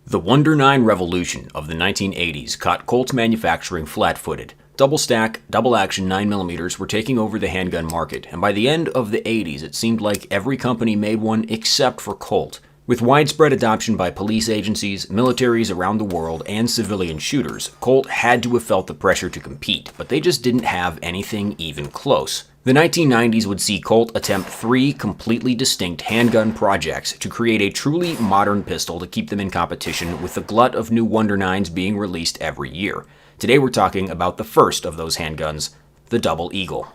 The Wonder 9 revolution of the 1980s caught Colt's manufacturing flat-footed. Double-stack, double-action 9mm were taking over the handgun market, and by the end of the 80s it seemed like every company made one except for Colt. With widespread adoption by police agencies, militaries around the world, and civilian shooters, Colt had to have felt the pressure to compete, but they just didn't have anything even close. The 1990s would see Colt attempt 3 completely distinct handgun projects to create a truly modern pistol to keep them in competition with the glut of new Wonder 9s being released every year. Today we're talking about the first of those handguns, the Double Eagle.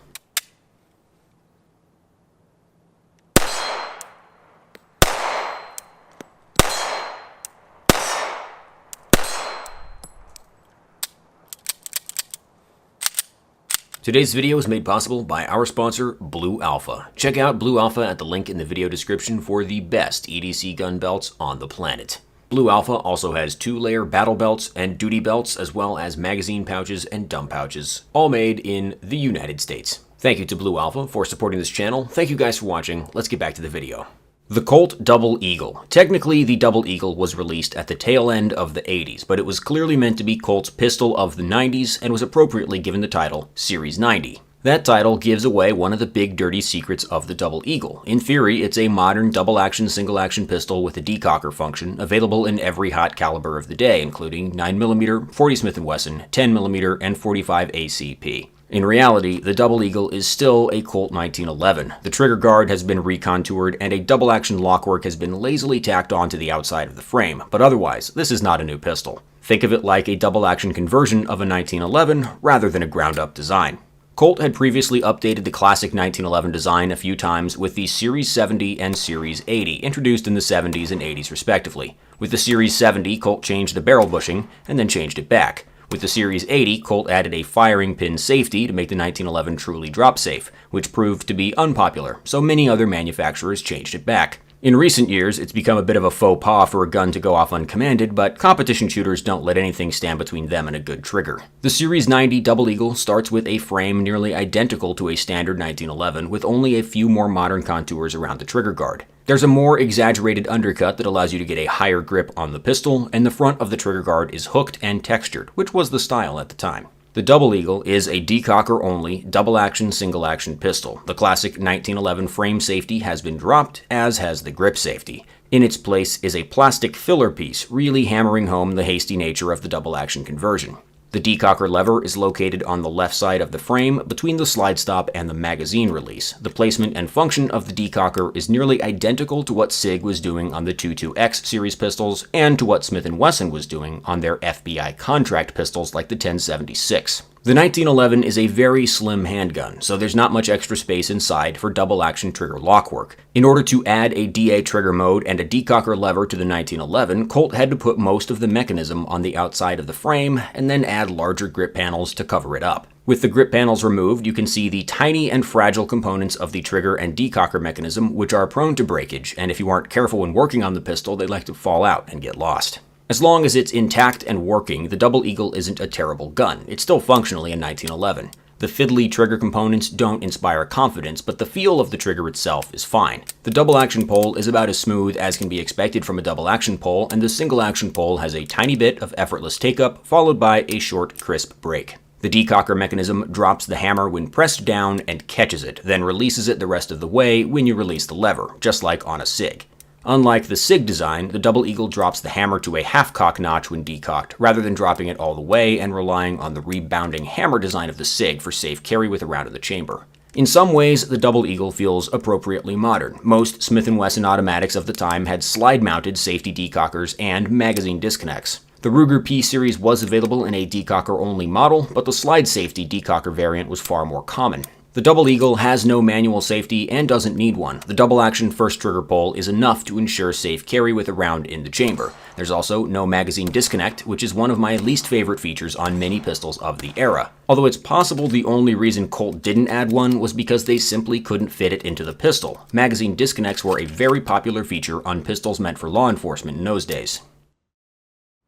Today's video is made possible by our sponsor, Blue Alpha. Check out Blue Alpha at the link in the video description for the best EDC gun belts on the planet. Blue Alpha also has 2-layer battle belts and duty belts, as well as magazine pouches and dump pouches, all made in the United States. Thank you to Blue Alpha for supporting this channel. Thank you guys for watching. Let's get back to the video. The Colt Double Eagle. Technically, the Double Eagle was released at the tail end of the 80s, but it was clearly meant to be Colt's pistol of the 90s and was appropriately given the title Series 90. That title gives away one of the big dirty secrets of the Double Eagle. In theory, it's a modern double-action, single-action pistol with a decocker function, available in every hot caliber of the day, including 9mm, 40 Smith & Wesson, 10mm, and 45 ACP. In reality, the Double Eagle is still a Colt 1911. The trigger guard has been recontoured and a double-action lockwork has been lazily tacked onto the outside of the frame, but otherwise, this is not a new pistol. Think of it like a double-action conversion of a 1911 rather than a ground-up design. Colt had previously updated the classic 1911 design a few times with the Series 70 and Series 80, introduced in the 70s and 80s respectively. With the Series 70, Colt changed the barrel bushing and then changed it back. With the Series 80, Colt added a firing pin safety to make the 1911 truly drop-safe, which proved to be unpopular, so many other manufacturers changed it back. In recent years, it's become a bit of a faux pas for a gun to go off uncommanded, but competition shooters don't let anything stand between them and a good trigger. The Series 90 Double Eagle starts with a frame nearly identical to a standard 1911, with only a few more modern contours around the trigger guard. There's a more exaggerated undercut that allows you to get a higher grip on the pistol, and the front of the trigger guard is hooked and textured, which was the style at the time. The Double Eagle is a decocker-only, double-action, single-action pistol. The classic 1911 frame safety has been dropped, as has the grip safety. In its place is a plastic filler piece, really hammering home the hasty nature of the double-action conversion. The decocker lever is located on the left side of the frame between the slide stop and the magazine release. The placement and function of the decocker is nearly identical to what SIG was doing on the 22X series pistols and to what Smith & Wesson was doing on their FBI contract pistols like the 1076. The 1911 is a very slim handgun, so there's not much extra space inside for double-action trigger lockwork. In order to add a DA trigger mode and a decocker lever to the 1911, Colt had to put most of the mechanism on the outside of the frame and then add larger grip panels to cover it up. With the grip panels removed, you can see the tiny and fragile components of the trigger and decocker mechanism, which are prone to breakage, and if you aren't careful when working on the pistol, they like to fall out and get lost. As long as it's intact and working, the Double Eagle isn't a terrible gun. It's still functionally a 1911. The fiddly trigger components don't inspire confidence, but the feel of the trigger itself is fine. The double-action pole is about as smooth as can be expected from a double-action pole, and the single-action pole has a tiny bit of effortless take-up, followed by a short, crisp break. The decocker mechanism drops the hammer when pressed down and catches it, then releases it the rest of the way when you release the lever, just like on a SIG. Unlike the SIG design, the Double Eagle drops the hammer to a half-cock notch when decocked, rather than dropping it all the way and relying on the rebounding hammer design of the SIG for safe carry with a round in the chamber. In some ways, the Double Eagle feels appropriately modern. Most Smith & Wesson automatics of the time had slide-mounted safety decockers and magazine disconnects. The Ruger P series was available in a decocker-only model, but the slide safety decocker variant was far more common. The Double Eagle has no manual safety and doesn't need one. The double-action first trigger pull is enough to ensure safe carry with a round in the chamber. There's also no magazine disconnect, which is one of my least favorite features on many pistols of the era. Although it's possible the only reason Colt didn't add one was because they simply couldn't fit it into the pistol. Magazine disconnects were a very popular feature on pistols meant for law enforcement in those days.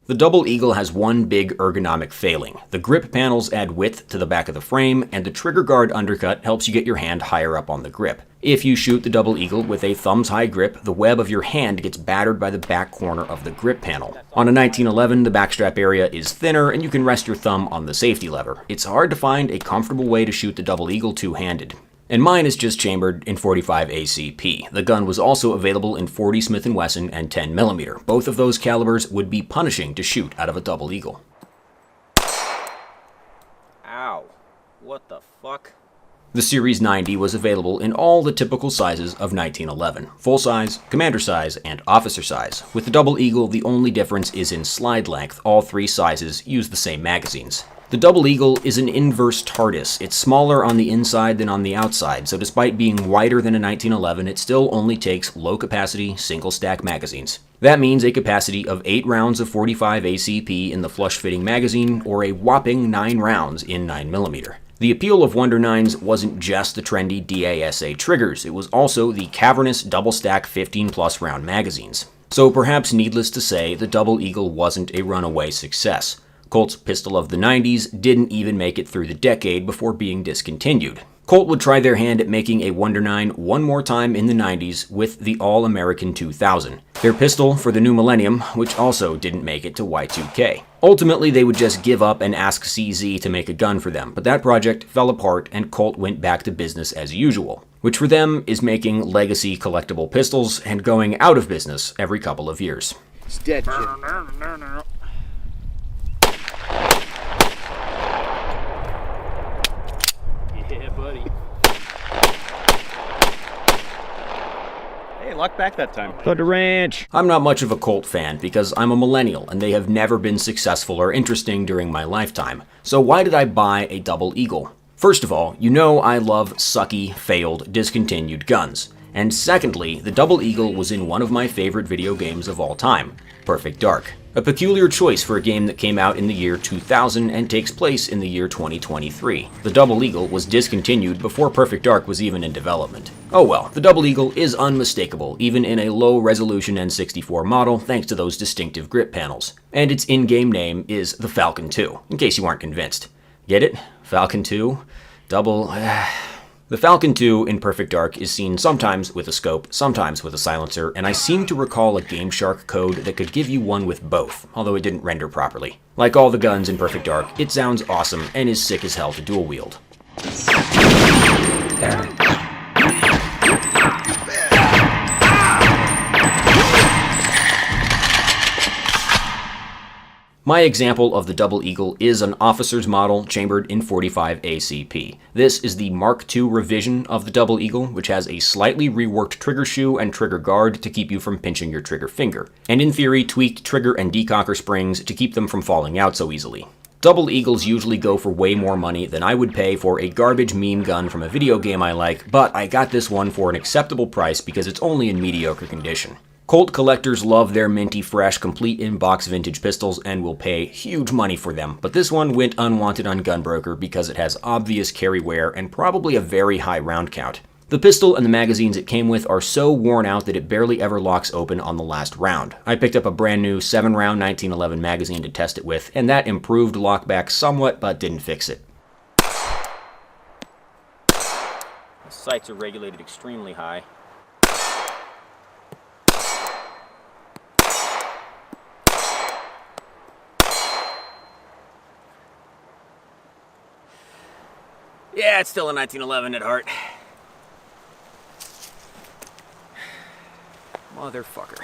The Double Eagle has one big ergonomic failing. The grip panels add width to the back of the frame, and the trigger guard undercut helps you get your hand higher up on the grip. If you shoot the Double Eagle with a thumbs-high grip, the web of your hand gets battered by the back corner of the grip panel. On a 1911, the backstrap area is thinner and you can rest your thumb on the safety lever. It's hard to find a comfortable way to shoot the Double Eagle two-handed. And mine is just chambered in .45 ACP. The gun was also available in .40 Smith & Wesson and 10mm. Both of those calibers would be punishing to shoot out of a Double Eagle. Ow. What the fuck? The Series 90 was available in all the typical sizes of 1911, full size, commander size, and officer size. With the Double Eagle, the only difference is in slide length. All three sizes use the same magazines. The Double Eagle is an inverse TARDIS. It's smaller on the inside than on the outside, so despite being wider than a 1911, it still only takes low-capacity, single-stack magazines. That means a capacity of 8 rounds of .45 ACP in the flush-fitting magazine, or a whopping 9 rounds in 9mm. The appeal of Wonder 9s wasn't just the trendy DASA triggers, it was also the cavernous double-stack 15-plus round magazines. So perhaps needless to say, the Double Eagle wasn't a runaway success. Colt's pistol of the 90s didn't even make it through the decade before being discontinued. Colt would try their hand at making a Wonder 9 one more time in the 90s with the All-American 2000, their pistol for the new millennium, which also didn't make it to Y2K. Ultimately, they would just give up and ask CZ to make a gun for them, but that project fell apart and Colt went back to business as usual, which for them is making legacy collectible pistols and going out of business every couple of years. It's dead, kid. Yeah, buddy. Hey, luck back that time. Thunder Ranch. I'm not much of a Colt fan because I'm a millennial and they have never been successful or interesting during my lifetime. So why did I buy a Double Eagle? First of all, you know I love sucky, failed, discontinued guns. And secondly, the Double Eagle was in one of my favorite video games of all time, Perfect Dark. A peculiar choice for a game that came out in the year 2000 and takes place in the year 2023. The Double Eagle was discontinued before Perfect Dark was even in development. Oh well, the Double Eagle is unmistakable, even in a low-resolution N64 model, thanks to those distinctive grip panels. And its in-game name is the Falcon 2, in case you aren't convinced. Get it? Falcon 2? Double... The Falcon 2 in Perfect Dark is seen sometimes with a scope, sometimes with a silencer, and I seem to recall a Game Shark code that could give you one with both, although it didn't render properly. Like all the guns in Perfect Dark, it sounds awesome and is sick as hell to dual wield. My example of the Double Eagle is an officer's model chambered in .45 ACP. This is the Mark II revision of the Double Eagle, which has a slightly reworked trigger shoe and trigger guard to keep you from pinching your trigger finger, and in theory tweaked trigger and decocker springs to keep them from falling out so easily. Double Eagles usually go for way more money than I would pay for a garbage meme gun from a video game I like, but I got this one for an acceptable price because it's only in mediocre condition. Colt collectors love their minty fresh, complete in-box vintage pistols and will pay huge money for them, but this one went unwanted on Gunbroker because it has obvious carry wear and probably a very high round count. The pistol and the magazines it came with are so worn out that it barely ever locks open on the last round. I picked up a brand new 7-round 1911 magazine to test it with, and that improved lockback somewhat but didn't fix it. The sights are regulated extremely high. Yeah, it's still a 1911 at heart. Motherfucker.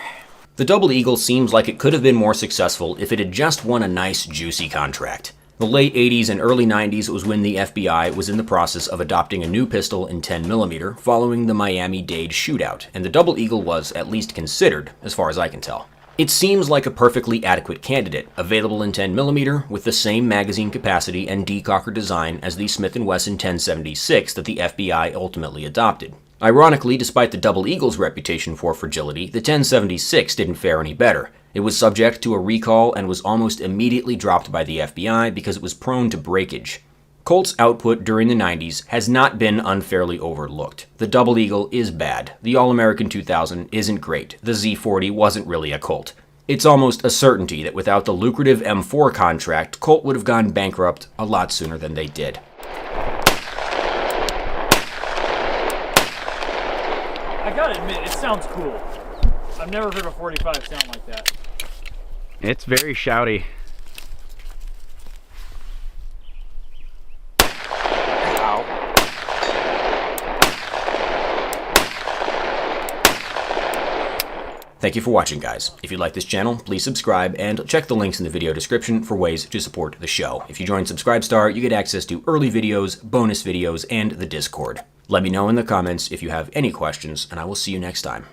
The Double Eagle seems like it could have been more successful if it had just won a nice, juicy contract. The late 80s and early 90s was when the FBI was in the process of adopting a new pistol in 10mm following the Miami-Dade shootout, and the Double Eagle was at least considered, as far as I can tell. It seems like a perfectly adequate candidate, available in 10mm with the same magazine capacity and decocker design as the Smith & Wesson 1076 that the FBI ultimately adopted. Ironically, despite the Double Eagle's reputation for fragility, the 1076 didn't fare any better. It was subject to a recall and was almost immediately dropped by the FBI because it was prone to breakage. Colt's output during the 90s has not been unfairly overlooked. The Double Eagle is bad. The All-American 2000 isn't great. The Z40 wasn't really a Colt. It's almost a certainty that without the lucrative M4 contract, Colt would have gone bankrupt a lot sooner than they did. I gotta admit, it sounds cool. I've never heard a 45 sound like that. It's very shouty. Thank you for watching, guys. If you like this channel, please subscribe and check the links in the video description for ways to support the show. If you join Subscribestar, you get access to early videos, bonus videos, and the Discord. Let me know in the comments if you have any questions, and I will see you next time.